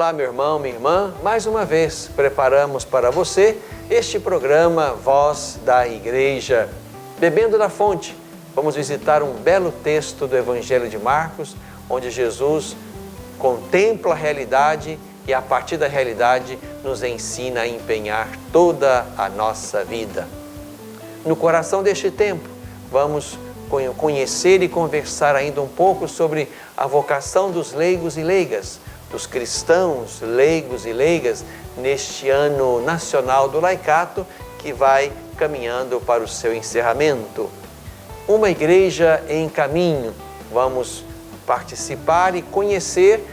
Olá, meu irmão, minha irmã. Mais uma vez, preparamos para você este programa Voz da Igreja. Bebendo da fonte, vamos visitar um belo texto do Evangelho de Marcos, onde Jesus contempla a realidade e, a partir da realidade, nos ensina a empenhar toda a nossa vida. No coração deste tempo, vamos conhecer e conversar ainda um pouco sobre a vocação dos leigos e leigas, dos cristãos leigos e leigas, neste ano nacional do laicato, que vai caminhando para o seu encerramento. Uma igreja em caminho. Vamos participar e conhecer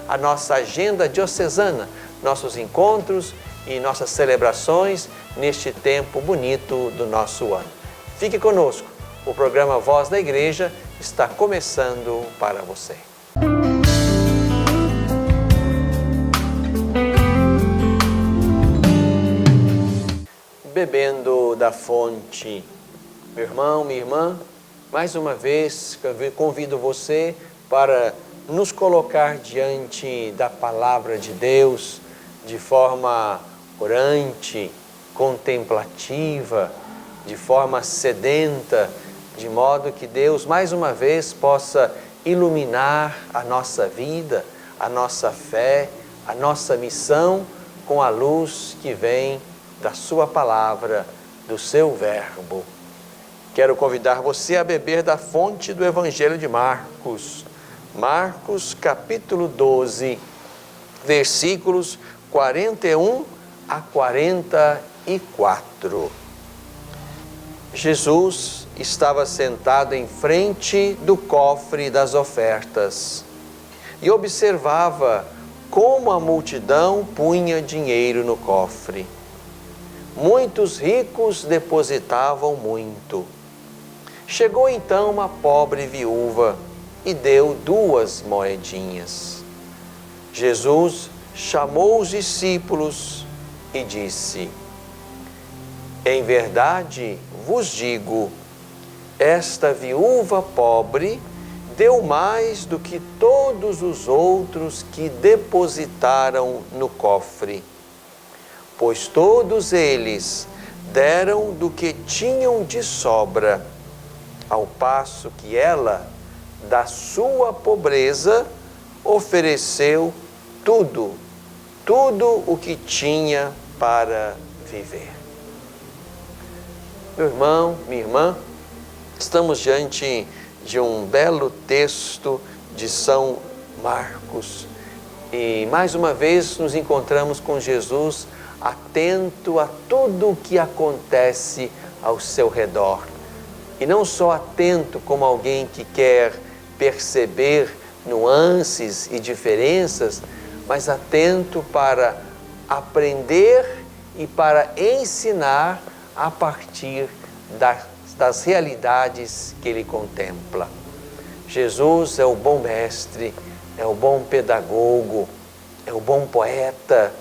a nossa agenda diocesana, nossos encontros e nossas celebrações neste tempo bonito do nosso ano. Fique conosco, o programa Voz da Igreja está começando para você. Bebendo da fonte. Meu irmão, minha irmã, mais uma vez convido você para nos colocar diante da Palavra de Deus de forma orante, contemplativa, de forma sedenta, de modo que Deus mais uma vez possa iluminar a nossa vida, a nossa fé, a nossa missão com a luz que vem da sua palavra, do seu verbo. Quero convidar você a beber da fonte do Evangelho de Marcos. Marcos capítulo 12, versículos 41 a 44. Jesus estava sentado em frente do cofre das ofertas e observava como a multidão punha dinheiro no cofre. Muitos ricos depositavam muito. Chegou então uma pobre viúva e deu 2 moedinhas. Jesus chamou os discípulos e disse: em verdade vos digo, esta viúva pobre deu mais do que todos os outros que depositaram no cofre, pois todos eles deram do que tinham de sobra, ao passo que ela, da sua pobreza, ofereceu tudo o que tinha para viver. Meu irmão, minha irmã, estamos diante de um belo texto de São Marcos e mais uma vez nos encontramos com Jesus atento a tudo o que acontece ao seu redor. E não só atento como alguém que quer perceber nuances e diferenças, mas atento para aprender e para ensinar a partir das realidades que ele contempla. Jesus é o bom mestre, é o bom pedagogo, é o bom poeta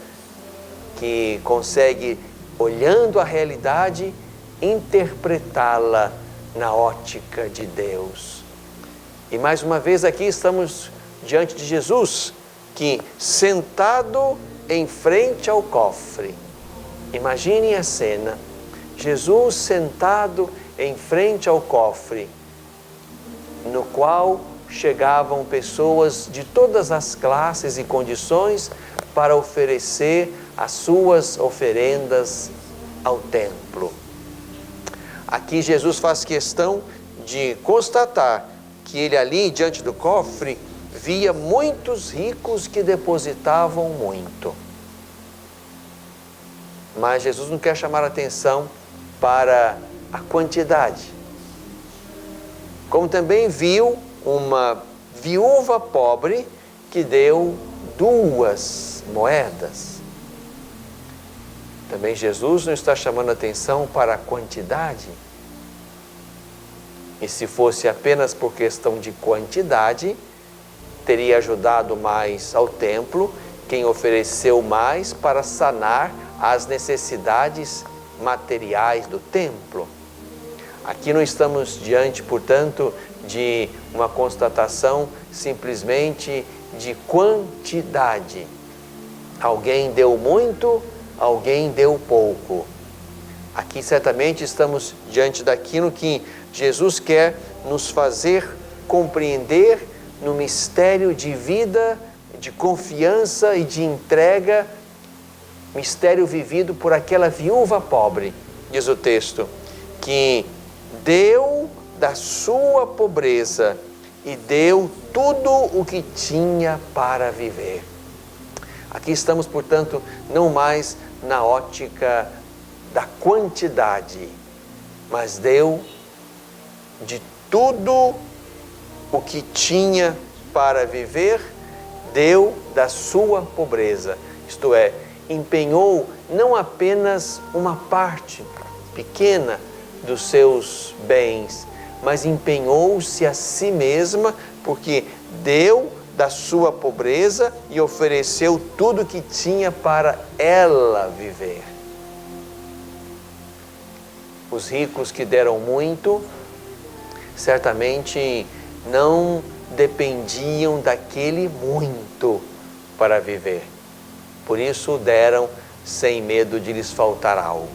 que consegue, olhando a realidade, interpretá-la na ótica de Deus. E mais uma vez aqui estamos diante de Jesus, que sentado em frente ao cofre. Imaginem a cena. Jesus sentado em frente ao cofre, no qual chegavam pessoas de todas as classes e condições para oferecer as suas oferendas ao templo. Aqui Jesus faz questão de constatar que ele ali, diante do cofre, via muitos ricos que depositavam muito. Mas Jesus não quer chamar a atenção para a quantidade. Como também viu uma viúva pobre que deu 2 moedas. Também Jesus não está chamando a atenção para a quantidade. E se fosse apenas por questão de quantidade, teria ajudado mais ao templo quem ofereceu mais para sanar as necessidades materiais do templo. Aqui não estamos diante, portanto, de uma constatação simplesmente de quantidade. Alguém deu muito, alguém deu pouco. Aqui certamente estamos diante daquilo que Jesus quer nos fazer compreender no mistério de vida, de confiança e de entrega, mistério vivido por aquela viúva pobre, diz o texto, que deu da sua pobreza e deu tudo o que tinha para viver. Aqui estamos, portanto, não mais na ótica da quantidade, mas deu de tudo o que tinha para viver, deu da sua pobreza, isto é, empenhou não apenas uma parte pequena dos seus bens, mas empenhou-se a si mesma, porque deu da sua pobreza e ofereceu tudo que tinha para ela viver. Os ricos que deram muito, certamente não dependiam daquele muito para viver. Por isso deram sem medo de lhes faltar algo.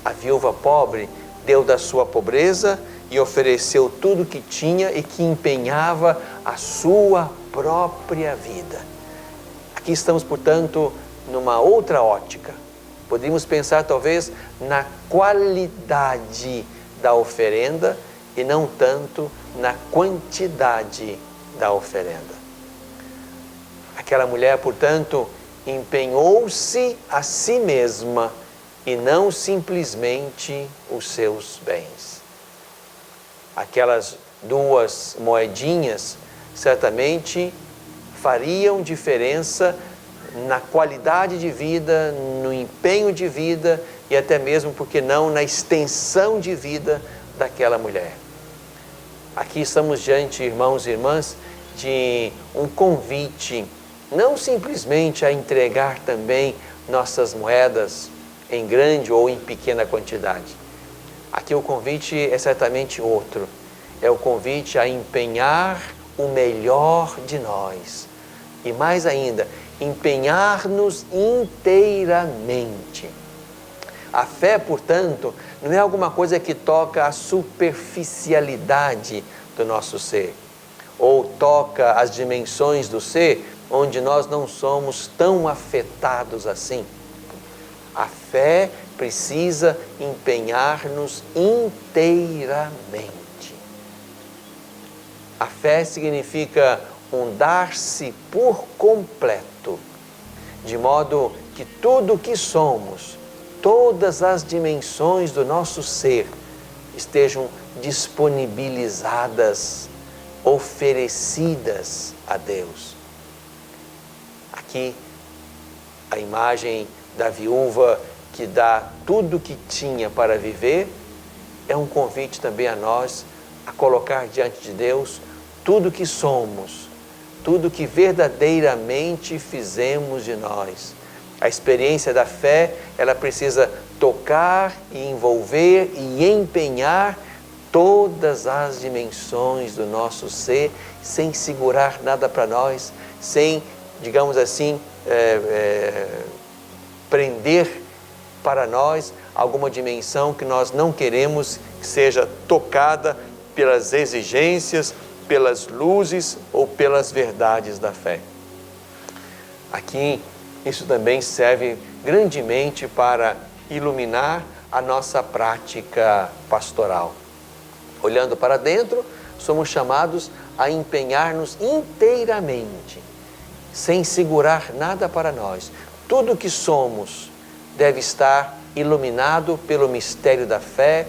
A viúva pobre deu da sua pobreza e ofereceu tudo que tinha e que empenhava a sua própria vida. Aqui estamos, portanto, numa outra ótica. Poderíamos pensar, talvez, na qualidade da oferenda e não tanto na quantidade da oferenda. Aquela mulher, portanto, empenhou-se a si mesma e não simplesmente os seus bens. Aquelas 2 moedinhas certamente fariam diferença na qualidade de vida, no empenho de vida e até mesmo, por que não, na extensão de vida daquela mulher. Aqui estamos diante, irmãos e irmãs, de um convite, não simplesmente a entregar também nossas moedas em grande ou em pequena quantidade. Aqui o convite é certamente outro. É o convite a empenhar o melhor de nós. E mais ainda, empenhar-nos inteiramente. A fé, portanto, não é alguma coisa que toca a superficialidade do nosso ser, ou toca as dimensões do ser onde nós não somos tão afetados assim. A fé precisa empenhar-nos inteiramente. A fé significa um dar-se por completo, de modo que tudo o que somos, todas as dimensões do nosso ser estejam disponibilizadas, oferecidas a Deus. Aqui, a imagem da viúva que dá tudo o que tinha para viver é um convite também a nós a colocar diante de Deus tudo o que somos, tudo o que verdadeiramente fizemos de nós. A experiência da fé, ela precisa tocar e envolver e empenhar todas as dimensões do nosso ser, sem segurar nada para nós, sem, digamos assim, prender para nós alguma dimensão que nós não queremos que seja tocada pelas exigências, pelas luzes ou pelas verdades da fé. Aqui, isso também serve grandemente para iluminar a nossa prática pastoral. Olhando para dentro, somos chamados a empenhar-nos inteiramente, sem segurar nada para nós. Tudo que somos deve estar iluminado pelo mistério da fé,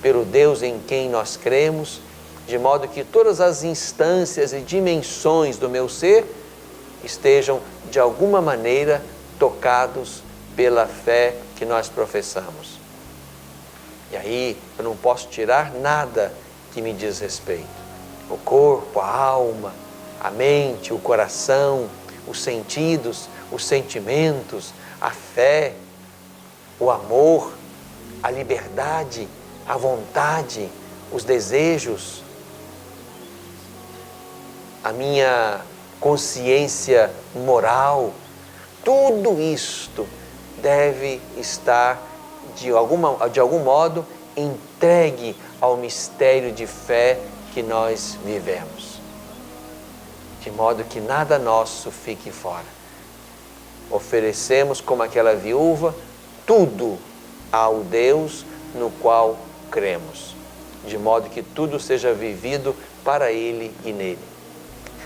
pelo Deus em quem nós cremos, de modo que todas as instâncias e dimensões do meu ser estejam, de alguma maneira, tocados pela fé que nós professamos. E aí eu não posso tirar nada que me diz respeito. O corpo, a alma, a mente, o coração, os sentidos, os sentimentos, a fé, o amor, a liberdade, a vontade, os desejos, a minha consciência moral, tudo isto deve estar de algum modo entregue ao mistério de fé que nós vivemos, de modo que nada nosso fique fora. Oferecemos, como aquela viúva, tudo ao Deus no qual cremos, de modo que tudo seja vivido para Ele e nele.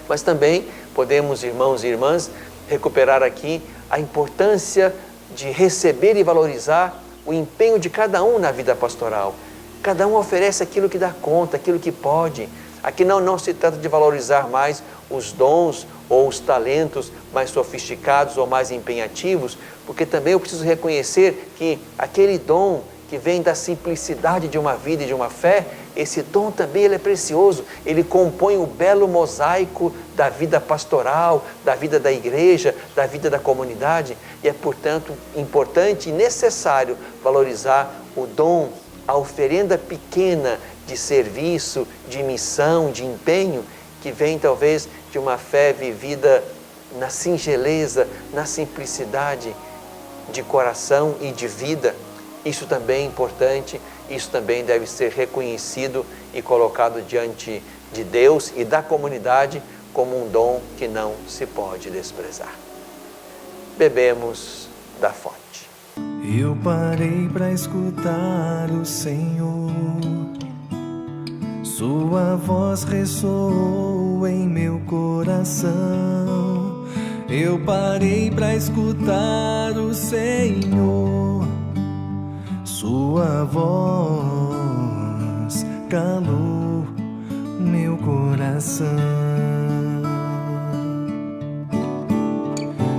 Mas também podemos, irmãos e irmãs, recuperar aqui a importância de receber e valorizar o empenho de cada um na vida pastoral. Cada um oferece aquilo que dá conta, aquilo que pode. Aqui não se trata de valorizar mais os dons ou os talentos mais sofisticados ou mais empenhativos, porque também eu preciso reconhecer que aquele dom que vem da simplicidade de uma vida e de uma fé, esse dom também ele é precioso, ele compõe o belo mosaico da vida pastoral, da vida da igreja, da vida da comunidade, e é, portanto, importante e necessário valorizar o dom, a oferenda pequena de serviço, de missão, de empenho, que vem talvez de uma fé vivida na singeleza, na simplicidade de coração e de vida. Isso também é importante, isso também deve ser reconhecido e colocado diante de Deus e da comunidade como um dom que não se pode desprezar. Bebemos da fonte. Eu parei para escutar o Senhor, Sua voz ressoou em meu coração. Eu parei para escutar o Senhor, Sua voz calou meu coração.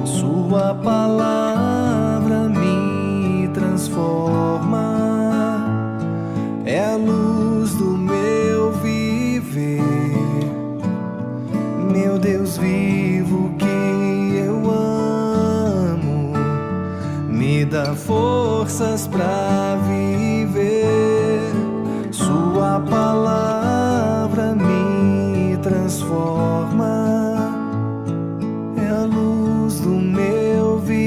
Sua palavra me transforma, é a luz do meu viver. Meu Deus vivo que eu amo, me dá forças pra viver. Sua palavra me transforma, é a luz do meu viver.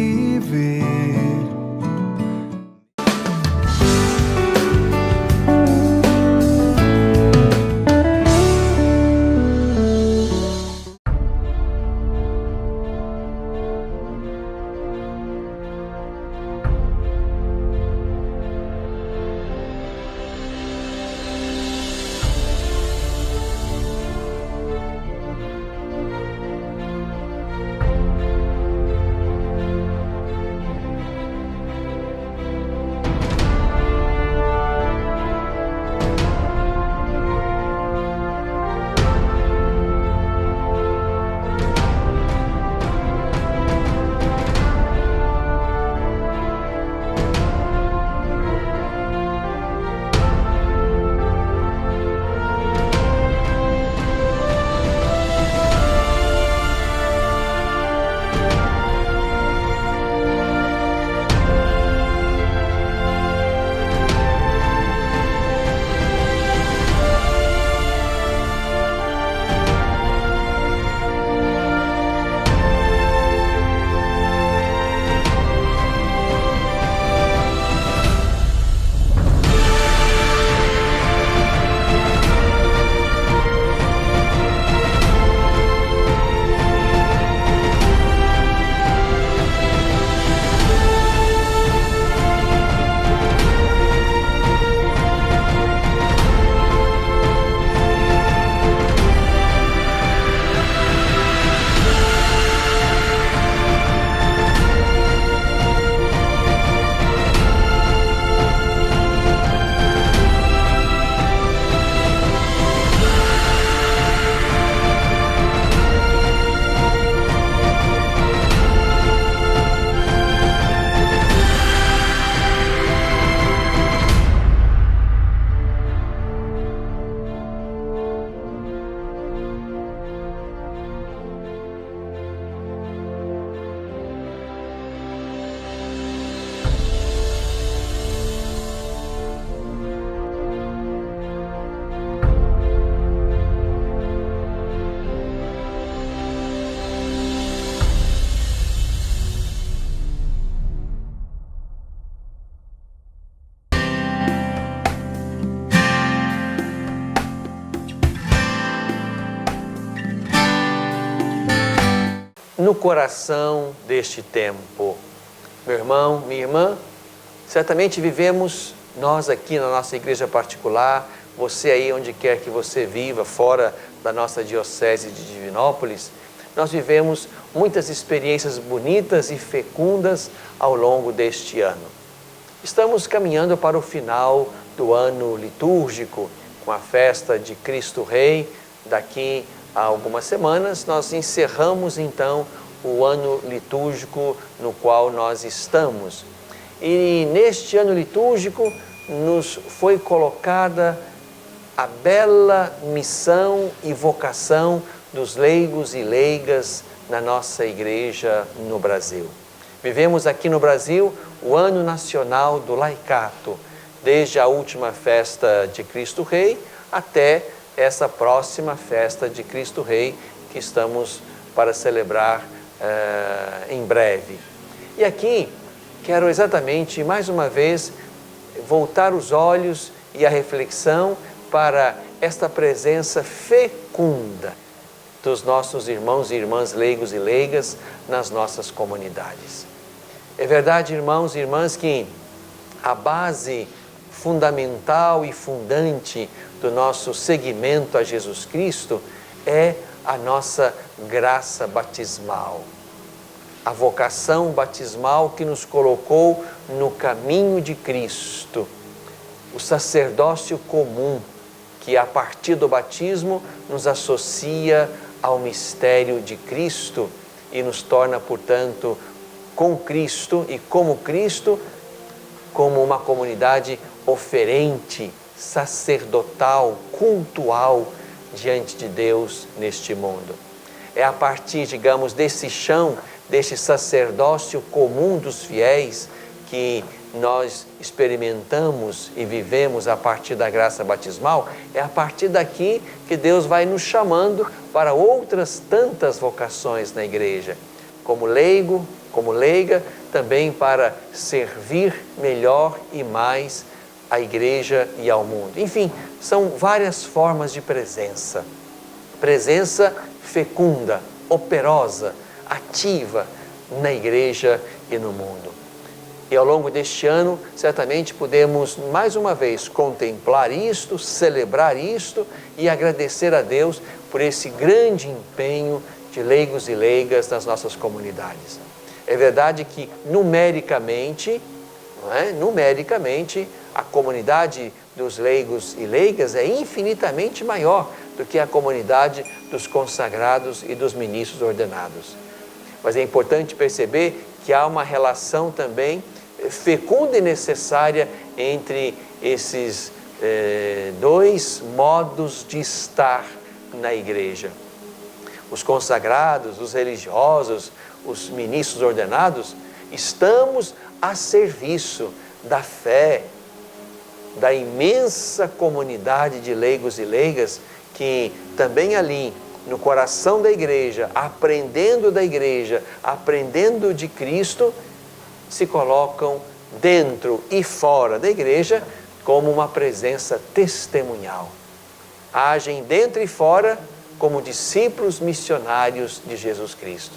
no coração deste tempo. Meu irmão, minha irmã, certamente vivemos, nós aqui na nossa igreja particular, você aí onde quer que você viva, fora da nossa diocese de Divinópolis, nós vivemos muitas experiências bonitas e fecundas ao longo deste ano. Estamos caminhando para o final do ano litúrgico, com a festa de Cristo Rei. Daqui a algumas semanas nós encerramos então o ano litúrgico no qual nós estamos. E neste ano litúrgico nos foi colocada a bela missão e vocação dos leigos e leigas na nossa igreja no Brasil. Vivemos aqui no Brasil o Ano Nacional do Laicato, desde a última festa de Cristo Rei até essa próxima festa de Cristo Rei que estamos para celebrar em breve. E aqui quero exatamente, mais uma vez, voltar os olhos e a reflexão para esta presença fecunda dos nossos irmãos e irmãs leigos e leigas nas nossas comunidades. É verdade, irmãos e irmãs, que a base fundamental e fundante do nosso seguimento a Jesus Cristo é a nossa graça batismal. A vocação batismal que nos colocou no caminho de Cristo. O sacerdócio comum que a partir do batismo nos associa ao mistério de Cristo e nos torna, portanto, com Cristo e como Cristo, como uma comunidade oferente, sacerdotal, cultual diante de Deus neste mundo. É a partir, digamos, desse chão, deste sacerdócio comum dos fiéis que nós experimentamos e vivemos a partir da graça batismal, é a partir daqui que Deus vai nos chamando para outras tantas vocações na igreja, como leigo, como leiga, também para servir melhor e mais à igreja e ao mundo. Enfim, são várias formas de presença. Presença fecunda, operosa, ativa na igreja e no mundo. E ao longo deste ano, certamente podemos mais uma vez contemplar isto, celebrar isto e agradecer a Deus por esse grande empenho de leigos e leigas nas nossas comunidades. É verdade que numericamente, a comunidade dos leigos e leigas é infinitamente maior do que a comunidade dos consagrados e dos ministros ordenados. Mas é importante perceber que há uma relação também fecunda e necessária entre esses dois modos de estar na igreja. Os consagrados, os religiosos, os ministros ordenados, estamos a serviço da fé, da imensa comunidade de leigos e leigas que também ali, no coração da igreja, aprendendo da igreja, aprendendo de Cristo, se colocam dentro e fora da igreja como uma presença testemunhal. Agem dentro e fora como discípulos missionários de Jesus Cristo.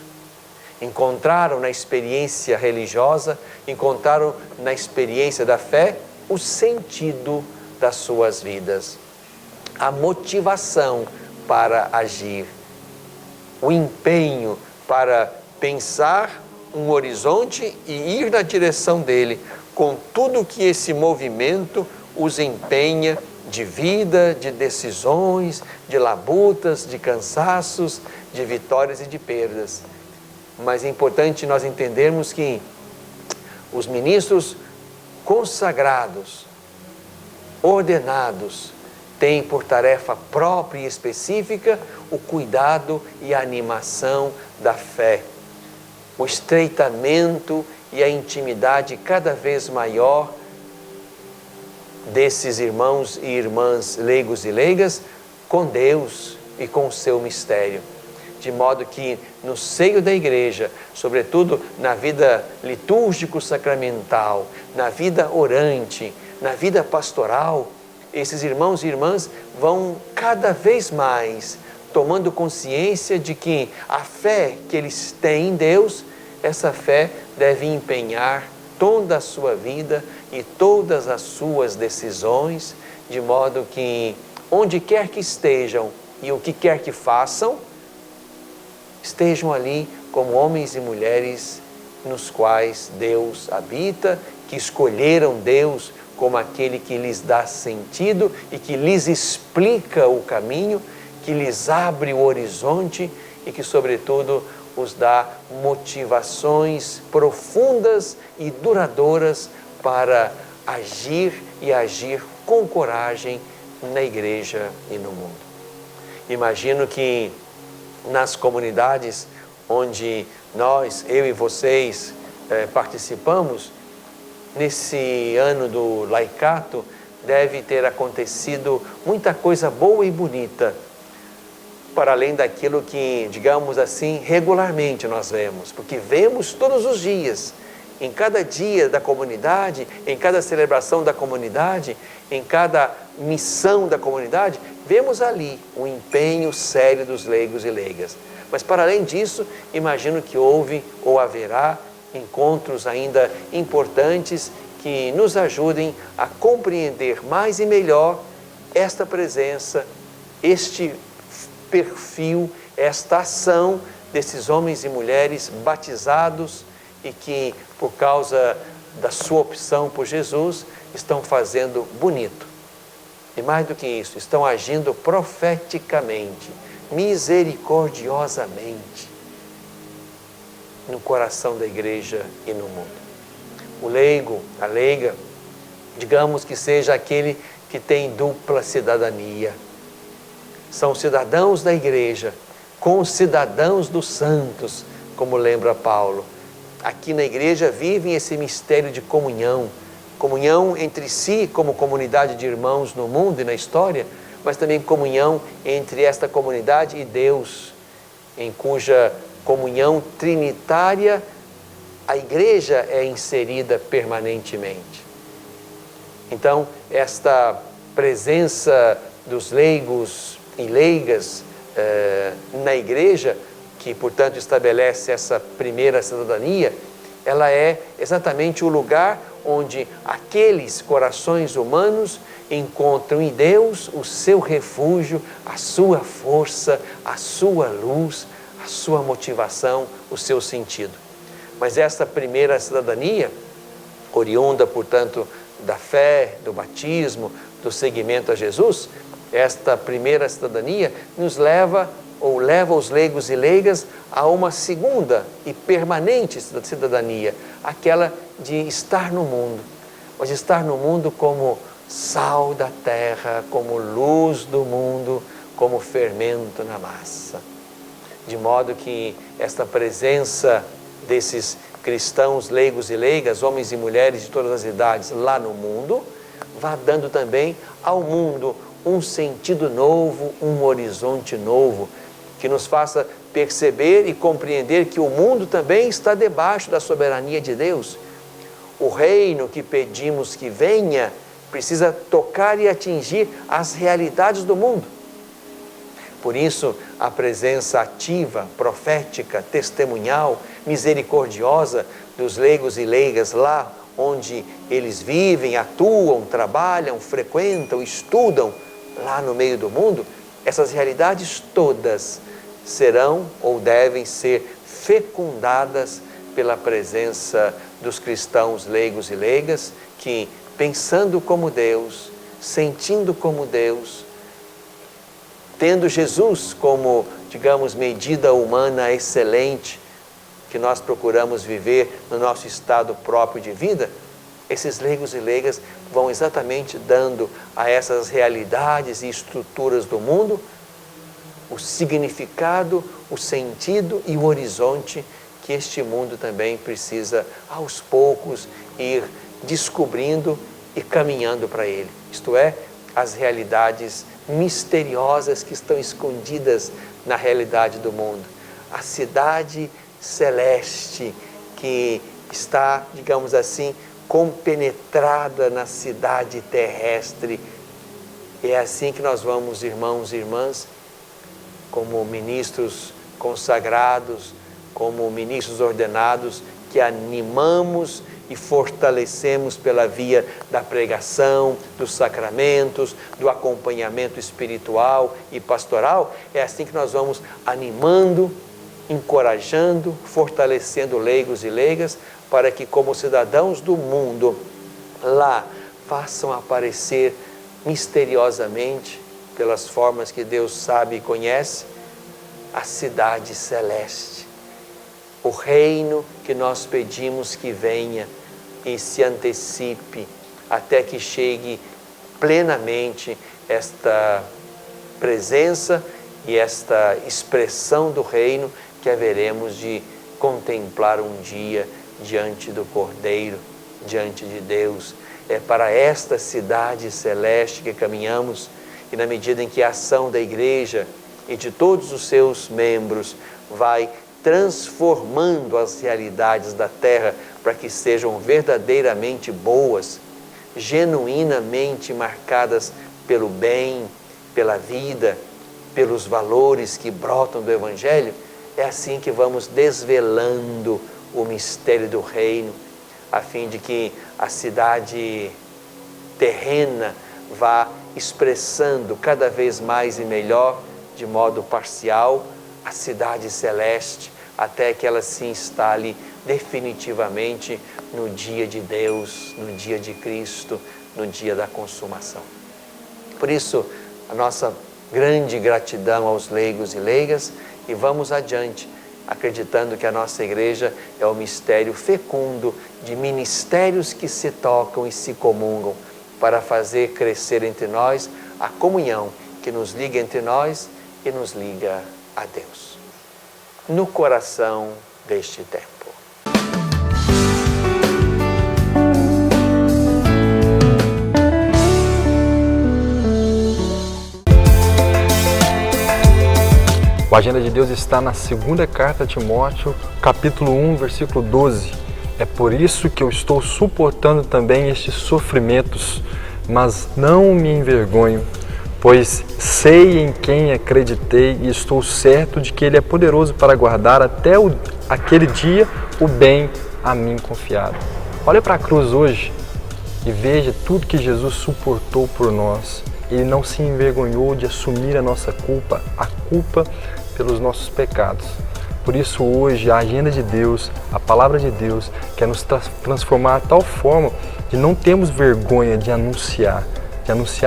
Encontraram na experiência religiosa, encontraram na experiência da fé o sentido das suas vidas, a motivação para agir, o empenho para pensar um horizonte e ir na direção dele, com tudo que esse movimento os empenha de vida, de decisões, de labutas, de cansaços, de vitórias e de perdas. Mas é importante nós entendermos que os ministros consagrados, ordenados, têm por tarefa própria e específica o cuidado e a animação da fé, o estreitamento e a intimidade cada vez maior desses irmãos e irmãs leigos e leigas com Deus e com o seu mistério. De modo que no seio da igreja, sobretudo na vida litúrgico-sacramental, na vida orante, na vida pastoral, esses irmãos e irmãs vão cada vez mais tomando consciência de que a fé que eles têm em Deus, essa fé deve empenhar toda a sua vida e todas as suas decisões, de modo que onde quer que estejam e o que quer que façam, estejam ali como homens e mulheres nos quais Deus habita, que escolheram Deus como aquele que lhes dá sentido e que lhes explica o caminho, que lhes abre o horizonte e que, sobretudo, os dá motivações profundas e duradouras para agir e agir com coragem na igreja e no mundo. Imagino que nas comunidades onde nós, eu e vocês, participamos, nesse ano do laicato, deve ter acontecido muita coisa boa e bonita, para além daquilo que, digamos assim, regularmente nós vemos, porque vemos todos os dias, em cada dia da comunidade, em cada celebração da comunidade, em cada missão da comunidade, vemos ali o empenho sério dos leigos e leigas. Mas, para além disso, imagino que houve ou haverá encontros ainda importantes que nos ajudem a compreender mais e melhor esta presença, este perfil, esta ação desses homens e mulheres batizados e que, por causa da sua opção por Jesus, estão fazendo bonito. E mais do que isso, estão agindo profeticamente, misericordiosamente no coração da igreja e no mundo. O leigo, a leiga, digamos que seja aquele que tem dupla cidadania. São cidadãos da igreja, concidadãos dos santos, como lembra Paulo. Aqui na igreja vivem esse mistério de comunhão, comunhão entre si como comunidade de irmãos no mundo e na história, mas também comunhão entre esta comunidade e Deus, em cuja comunhão trinitária a igreja é inserida permanentemente. Então, esta presença dos leigos e leigas na igreja, que portanto estabelece essa primeira cidadania, ela é exatamente o lugar onde aqueles corações humanos encontram em Deus o seu refúgio, a sua força, a sua luz, a sua motivação, o seu sentido. Mas esta primeira cidadania, oriunda, portanto, da fé, do batismo, do seguimento a Jesus, esta primeira cidadania nos leva, ou leva os leigos e leigas a uma segunda e permanente cidadania, aquela de estar no mundo, mas estar no mundo como sal da terra, como luz do mundo, como fermento na massa. De modo que esta presença desses cristãos, leigos e leigas, homens e mulheres de todas as idades lá no mundo, vá dando também ao mundo um sentido novo, um horizonte novo, que nos faça perceber e compreender que o mundo também está debaixo da soberania de Deus. O reino que pedimos que venha precisa tocar e atingir as realidades do mundo. Por isso, a presença ativa, profética, testemunhal, misericordiosa dos leigos e leigas lá onde eles vivem, atuam, trabalham, frequentam, estudam, lá no meio do mundo, essas realidades todas serão ou devem ser fecundadas pela presença dos cristãos leigos e leigas que, pensando como Deus, sentindo como Deus, tendo Jesus como, digamos, medida humana excelente que nós procuramos viver no nosso estado próprio de vida, esses leigos e leigas vão exatamente dando a essas realidades e estruturas do mundo o significado, o sentido e o horizonte que este mundo também precisa, aos poucos, ir descobrindo e caminhando para ele. Isto é, as realidades misteriosas que estão escondidas na realidade do mundo. A cidade celeste que está, digamos assim, compenetrada na cidade terrestre. É assim que nós vamos, irmãos e irmãs, como ministros consagrados, como ministros ordenados, que animamos e fortalecemos pela via da pregação, dos sacramentos, do acompanhamento espiritual e pastoral. É assim que nós vamos animando, encorajando, fortalecendo leigos e leigas, para que, como cidadãos do mundo, lá façam aparecer misteriosamente, pelas formas que Deus sabe e conhece, a cidade celeste, o reino que nós pedimos que venha e se antecipe até que chegue plenamente esta presença e esta expressão do reino que haveremos de contemplar um dia diante do Cordeiro, diante de Deus. É para esta cidade celeste que caminhamos, e na medida em que a ação da igreja e de todos os seus membros vai transformando as realidades da terra para que sejam verdadeiramente boas, genuinamente marcadas pelo bem, pela vida, pelos valores que brotam do Evangelho, é assim que vamos desvelando o mistério do reino, a fim de que a cidade terrena vá expressando cada vez mais e melhor, de modo parcial, a cidade celeste, até que ela se instale definitivamente no dia de Deus, no dia de Cristo, no dia da consumação. Por isso, a nossa grande gratidão aos leigos e leigas, e vamos adiante, acreditando que a nossa igreja é o mistério fecundo de ministérios que se tocam e se comungam para fazer crescer entre nós a comunhão que nos liga entre nós e nos liga a Deus, no coração deste tempo. O Agenda de Deus está na segunda carta a Timóteo, capítulo 1, versículo 12. É por isso que eu estou suportando também estes sofrimentos, mas não me envergonho, pois sei em quem acreditei e estou certo de que Ele é poderoso para guardar até aquele dia o bem a mim confiado. Olha para a cruz hoje e veja tudo que Jesus suportou por nós. Ele não se envergonhou de assumir a nossa culpa, a culpa pelos nossos pecados. Por isso hoje a agenda de Deus, a palavra de Deus, quer nos transformar de tal forma de não termos vergonha de anunciar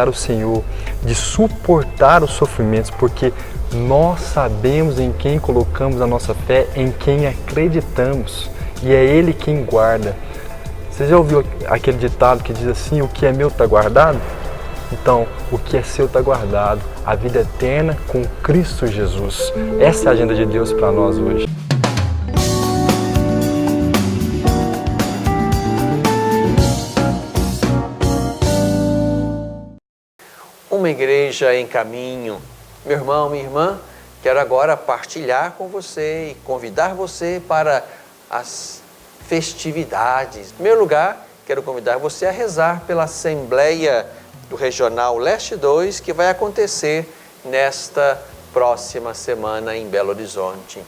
o Senhor, de suportar os sofrimentos, porque nós sabemos em quem colocamos a nossa fé, em quem acreditamos, e é Ele quem guarda. Você já ouviu aquele ditado que diz assim, o que é meu está guardado? Então, o que é seu está guardado, a vida eterna com Cristo Jesus. Essa é a agenda de Deus para nós hoje. Uma igreja em caminho. Meu irmão, minha irmã, quero agora partilhar com você e convidar você para as festividades. Em primeiro lugar, quero convidar você a rezar pela Assembleia do Regional Leste 2, que vai acontecer nesta próxima semana em Belo Horizonte.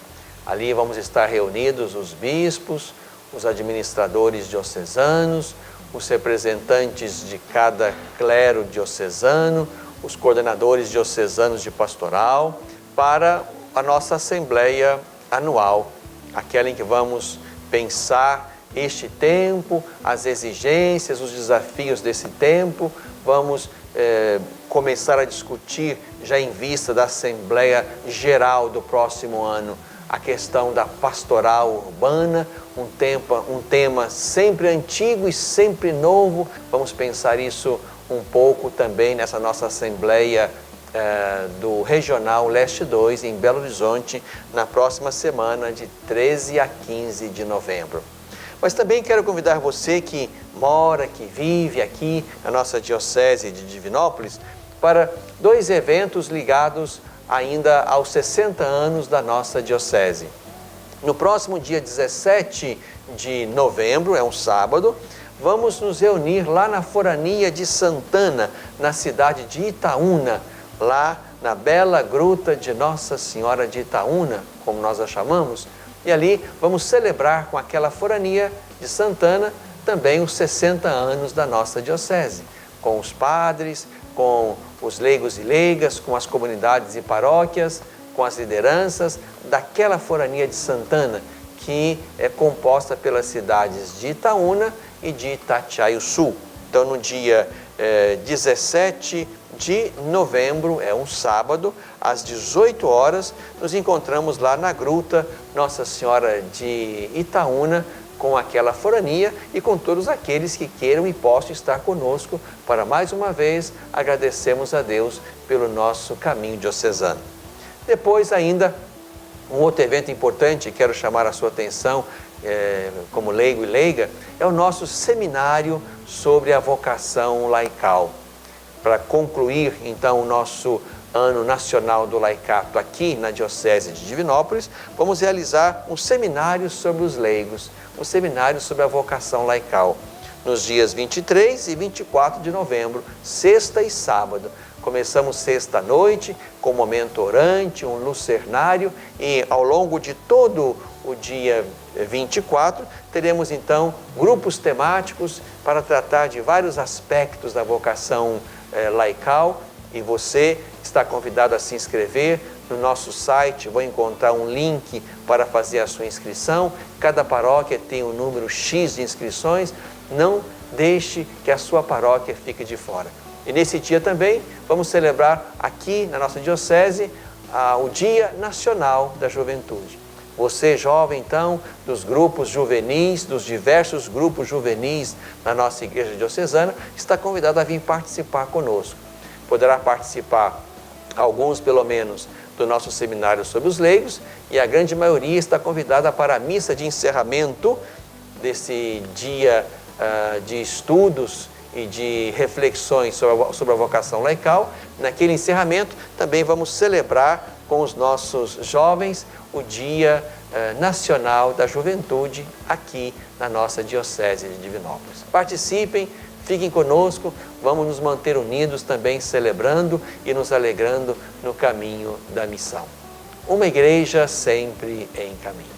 Ali vamos estar reunidos os bispos, os administradores diocesanos, os representantes de cada clero diocesano, os coordenadores diocesanos de pastoral, para a nossa assembleia anual, aquela em que vamos pensar este tempo, as exigências, os desafios desse tempo. Vamos começar a discutir, já em vista da Assembleia Geral do próximo ano, a questão da pastoral urbana, um tema sempre antigo e sempre novo. Vamos pensar isso um pouco também nessa nossa Assembleia do Regional Leste 2, em Belo Horizonte, na próxima semana, de 13 a 15 de novembro. Mas também quero convidar você que mora, que vive aqui na nossa Diocese de Divinópolis, para 2 eventos ligados ainda aos 60 anos da nossa Diocese. No próximo dia 17 de novembro, é um sábado, vamos nos reunir lá na Forania de Santana, na cidade de Itaúna. Lá na bela gruta de Nossa Senhora de Itaúna, como nós a chamamos, e ali vamos celebrar com aquela forania de Santana também os 60 anos da nossa diocese, com os padres, com os leigos e leigas, com as comunidades e paróquias, com as lideranças daquela forania de Santana, que é composta pelas cidades de Itaúna e de Itatiaia-Sul. Então, no dia 17 de novembro, é um sábado, às 18 horas, nos encontramos lá na gruta Nossa Senhora de Itaúna, com aquela forania e com todos aqueles que queiram e possam estar conosco para, mais uma vez, agradecermos a Deus pelo nosso caminho diocesano. Depois, ainda, um outro evento importante, quero chamar a sua atenção, como leigo e leiga, é o nosso seminário sobre a vocação laical. Para concluir, então, o nosso Ano Nacional do Laicato aqui na Diocese de Divinópolis, vamos realizar um seminário sobre os leigos, um seminário sobre a vocação laical, nos dias 23 e 24 de novembro, sexta e sábado. Começamos sexta à noite, com um momento orante, um lucernário, e ao longo de todo o dia 24, teremos então grupos temáticos para tratar de vários aspectos da vocação laical, e você está convidado a se inscrever. No nosso site vou encontrar um link para fazer a sua inscrição. Cada paróquia tem um número X de inscrições. Não deixe que a sua paróquia fique de fora. E nesse dia também vamos celebrar aqui na nossa diocese o Dia Nacional da Juventude. Você, jovem, então, dos grupos juvenis, dos diversos grupos juvenis na nossa igreja diocesana, está convidado a vir participar conosco. Poderá participar, alguns pelo menos, do nosso seminário sobre os leigos, e a grande maioria está convidada para a missa de encerramento desse dia de estudos e de reflexões sobre a vocação laical. Naquele encerramento também vamos celebrar com os nossos jovens o Dia Nacional da Juventude aqui na nossa Diocese de Divinópolis. Participem, fiquem conosco, vamos nos manter unidos também celebrando e nos alegrando no caminho da missão. Uma igreja sempre em caminho.